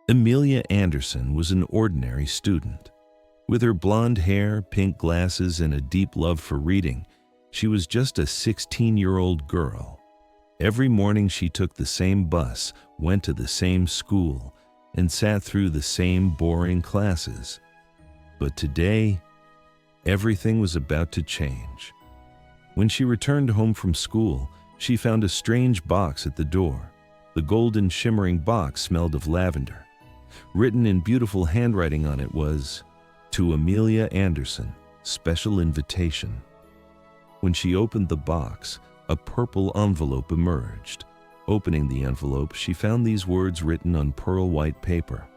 Emilia Anderson was an ordinary student. With her blonde hair, pink glasses, and a deep love for reading, she was just a 16-year-old girl. Every morning she took the same bus, went to the same school, and sat through the same boring classes. But today, everything was about to change. When she returned home from school, she found a strange box at the door. The golden shimmering box smelled of lavender. Written in beautiful handwriting on it was, "To Emilia Anderson, special invitation." When she opened the box, a purple envelope emerged. Opening the envelope, she found these words written on pearl white paper.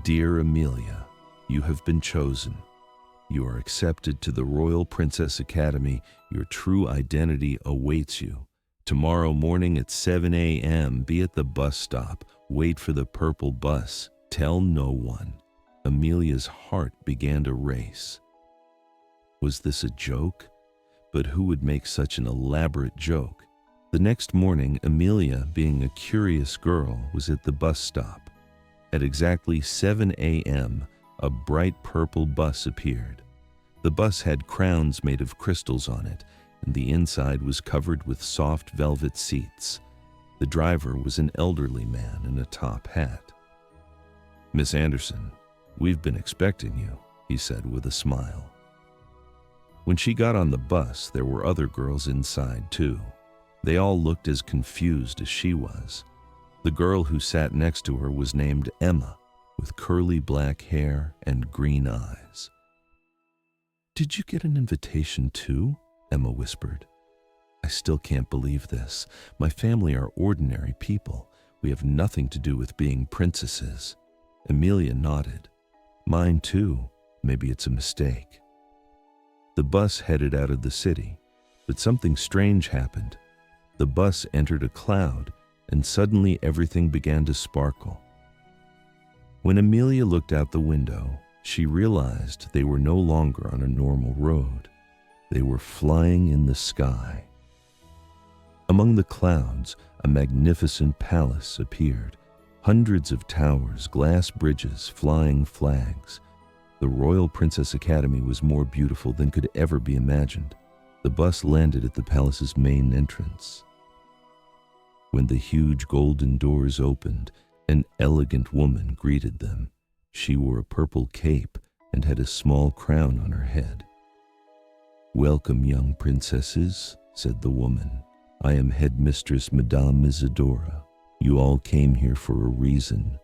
"Dear Emilia, you have been chosen. You are accepted to the Royal Princess Academy. Your true identity awaits you. Tomorrow morning at 7 a.m., be at the bus stop. Wait for the purple bus. Tell no one." Emilia's heart began to race. Was this a joke? But who would make such an elaborate joke? The next morning, Emilia, being a curious girl, was at the bus stop. At exactly 7 a.m., a bright purple bus appeared. The bus had crowns made of crystals on it, and the inside was covered with soft velvet seats. The driver was an elderly man in a top hat. "Miss Anderson, we've been expecting you," he said with a smile. When she got on the bus, there were other girls inside too. They all looked as confused as she was. The girl who sat next to her was named Emma, with curly black hair and green eyes. "Did you get an invitation too?" Emma whispered. "I still can't believe this. My family are ordinary people. We have nothing to do with being princesses." Emilia nodded. "Mine too. Maybe it's a mistake." The bus headed out of the city, but something strange happened. The bus entered a cloud, and suddenly everything began to sparkle. When Emilia looked out the window, she realized they were no longer on a normal road. They were flying in the sky. Among the clouds, a magnificent palace appeared. Hundreds of towers, glass bridges, flying flags. The Royal Princess Academy was more beautiful than could ever be imagined. The bus landed at the palace's main entrance. When the huge golden doors opened, an elegant woman greeted them. She wore a purple cape and had a small crown on her head. "Welcome, young princesses," said the woman. "I am headmistress Madame Isadora. You all came here for a reason,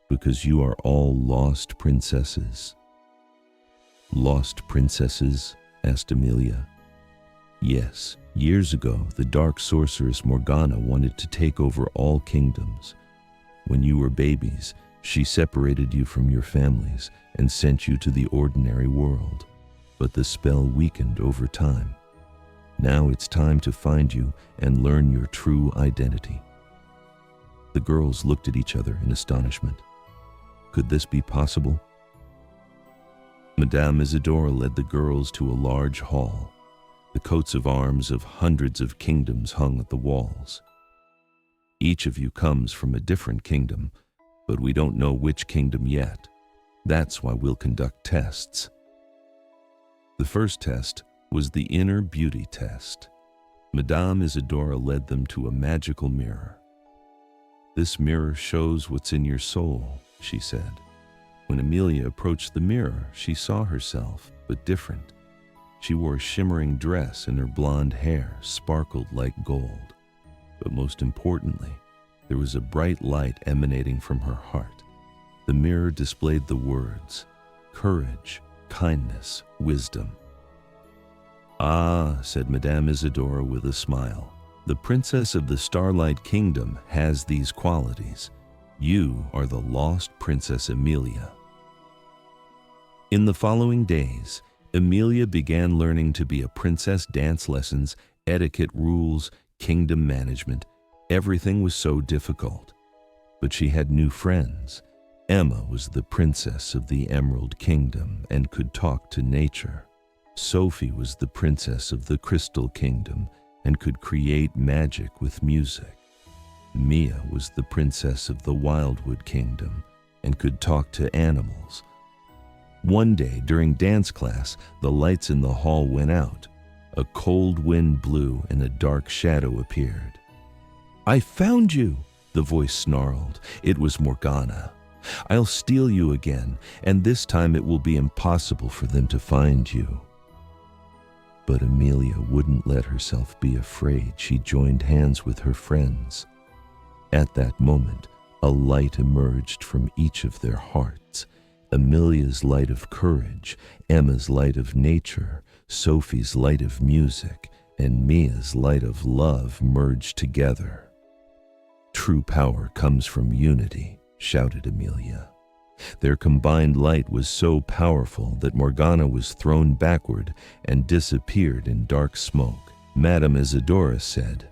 because you are all lost princesses." "Lost princesses?" asked Emilia. "Yes, years ago, the dark sorceress Morgana wanted to take over all kingdoms. When you were babies, she separated you from your families and sent you to the ordinary world. But the spell weakened over time. Now it's time to find you and learn your true identity." The girls looked at each other in astonishment. Could this be possible? Madame Isadora led the girls to a large hall. The coats of arms of hundreds of kingdoms hung at the walls. "Each of you comes from a different kingdom, but we don't know which kingdom yet. That's why we'll conduct tests." The first test was the inner beauty test. Madame Isadora led them to a magical mirror. "This mirror shows what's in your soul," she said. When Emilia approached the mirror, she saw herself, but different. She wore a shimmering dress and her blonde hair sparkled like gold. But most importantly, there was a bright light emanating from her heart. The mirror displayed the words, courage, kindness, wisdom. "Ah," said Madame Isadora with a smile, "the princess of the Starlight Kingdom has these qualities. You are the lost Princess Emilia." In the following days, Emilia began learning to be a princess, dance lessons, etiquette rules, kingdom management. Everything was so difficult. But she had new friends. Emma was the princess of the Emerald Kingdom and could talk to nature. Sophie was the princess of the Crystal Kingdom and could create magic with music. Mia was the princess of the Wildwood Kingdom and could talk to animals. One day during dance class, the lights in the hall went out. A cold wind blew and a dark shadow appeared. "I found you," the voice snarled. It was Morgana. "I'll steal you again, and this time it will be impossible for them to find you." But Emilia wouldn't let herself be afraid. She joined hands with her friends. At that moment, a light emerged from each of their hearts. Emilia's light of courage, Emma's light of nature, Sophie's light of music, and Mia's light of love merged together. "True power comes from unity," shouted Emilia. Their combined light was so powerful that Morgana was thrown backward and disappeared in dark smoke. Madame Isadora said,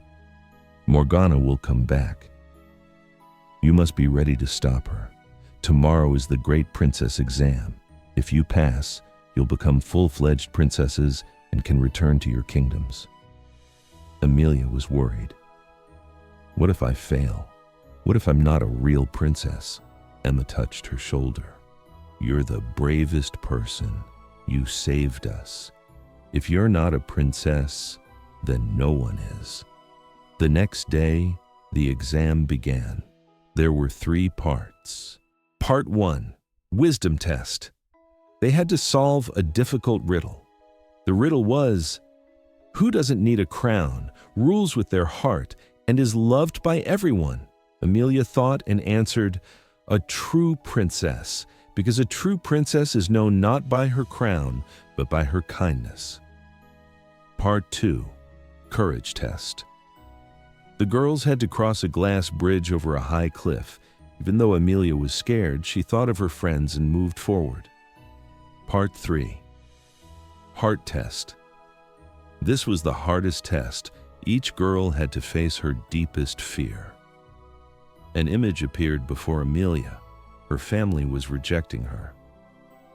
"Morgana will come back. You must be ready to stop her. Tomorrow is the Great Princess exam. If you pass, you'll become full-fledged princesses and can return to your kingdoms." Emilia was worried. "What if I fail? What if I'm not a real princess?" Emma touched her shoulder. "You're the bravest person. You saved us. If you're not a princess, then no one is." The next day, the exam began. There were 3 parts. Part 1, Wisdom Test. They had to solve a difficult riddle. The riddle was, who doesn't need a crown, rules with their heart, and is loved by everyone? Emilia thought and answered, "A true princess, because a true princess is known not by her crown, but by her kindness." Part 2, Courage Test. The girls had to cross a glass bridge over a high cliff. Even though Emilia was scared, she thought of her friends and moved forward. Part 3, Heart Test. This was the hardest test. Each girl had to face her deepest fear. An image appeared before Emilia. Her family was rejecting her.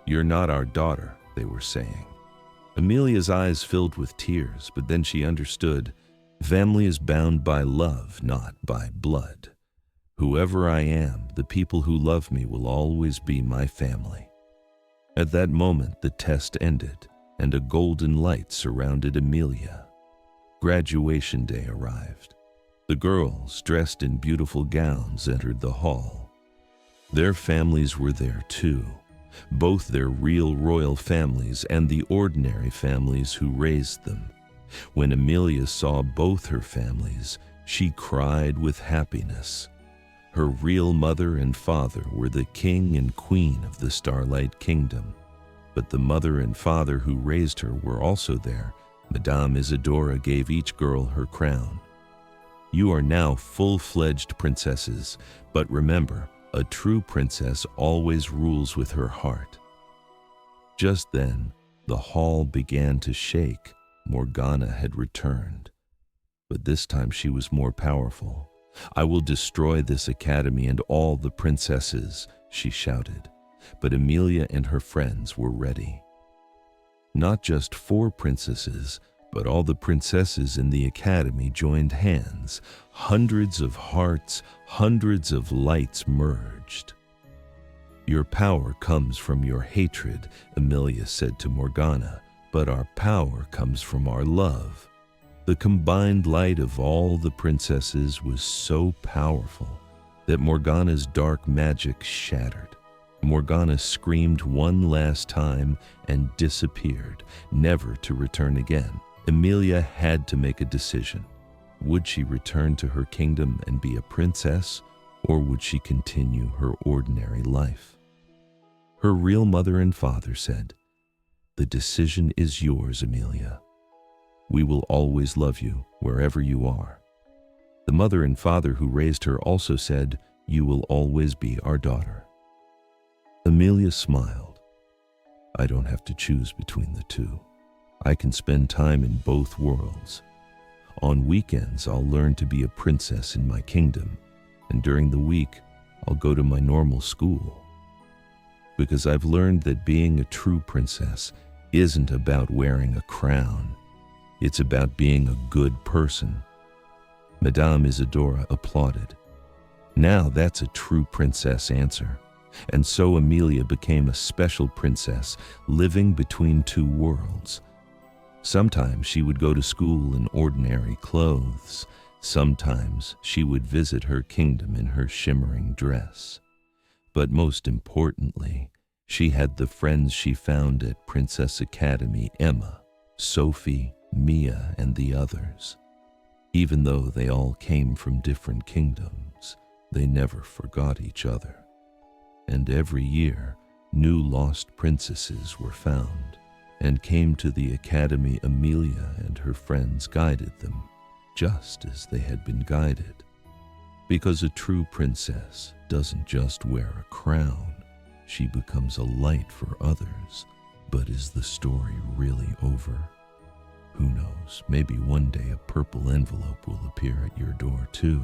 "You're not our daughter," they were saying. Emilia's eyes filled with tears, but then she understood. Family is bound by love, not by blood. Whoever I am, the people who love me will always be my family. At that moment, the test ended, and a golden light surrounded Emilia. Graduation day arrived. The girls, dressed in beautiful gowns, entered the hall. Their families were there too, both their real royal families and the ordinary families who raised them. When Emilia saw both her families, she cried with happiness. Her real mother and father were the king and queen of the Starlight Kingdom, but the mother and father who raised her were also there. Madame Isadora gave each girl her crown. "You are now full-fledged princesses, but remember, a true princess always rules with her heart." Just then, the hall began to shake. Morgana had returned, but this time she was more powerful. "I will destroy this academy and all the princesses," she shouted. But Emilia and her friends were ready. Not just 4 princesses, but all the princesses in the academy joined hands. Hundreds of hearts, hundreds of lights merged. "Your power comes from your hatred," Emilia said to Morgana, "but our power comes from our love." The combined light of all the princesses was so powerful that Morgana's dark magic shattered. Morgana screamed one last time and disappeared, never to return again. Emilia had to make a decision. Would she return to her kingdom and be a princess, or would she continue her ordinary life? Her real mother and father said, "The decision is yours, Emilia. We will always love you wherever you are." The mother and father who raised her also said, "You will always be our daughter." Emilia smiled. "I don't have to choose between the two. I can spend time in both worlds. On weekends, I'll learn to be a princess in my kingdom, and during the week, I'll go to my normal school. Because I've learned that being a true princess isn't about wearing a crown. It's about being a good person." Madame Isadora applauded. "Now that's a true princess answer. And so Emilia became a special princess living between two worlds. Sometimes she would go to school in ordinary clothes. Sometimes she would visit her kingdom in her shimmering dress. But most importantly, she had the friends she found at Princess Academy: Emma, Sophie, Mia, and the others. Even though they all came from different kingdoms, they never forgot each other. And every year, new lost princesses were found and came to the academy. Emilia and her friends guided them, just as they had been guided. Because a true princess doesn't just wear a crown, she becomes a light for others. But is the story really over? Who knows, maybe one day a purple envelope will appear at your door too.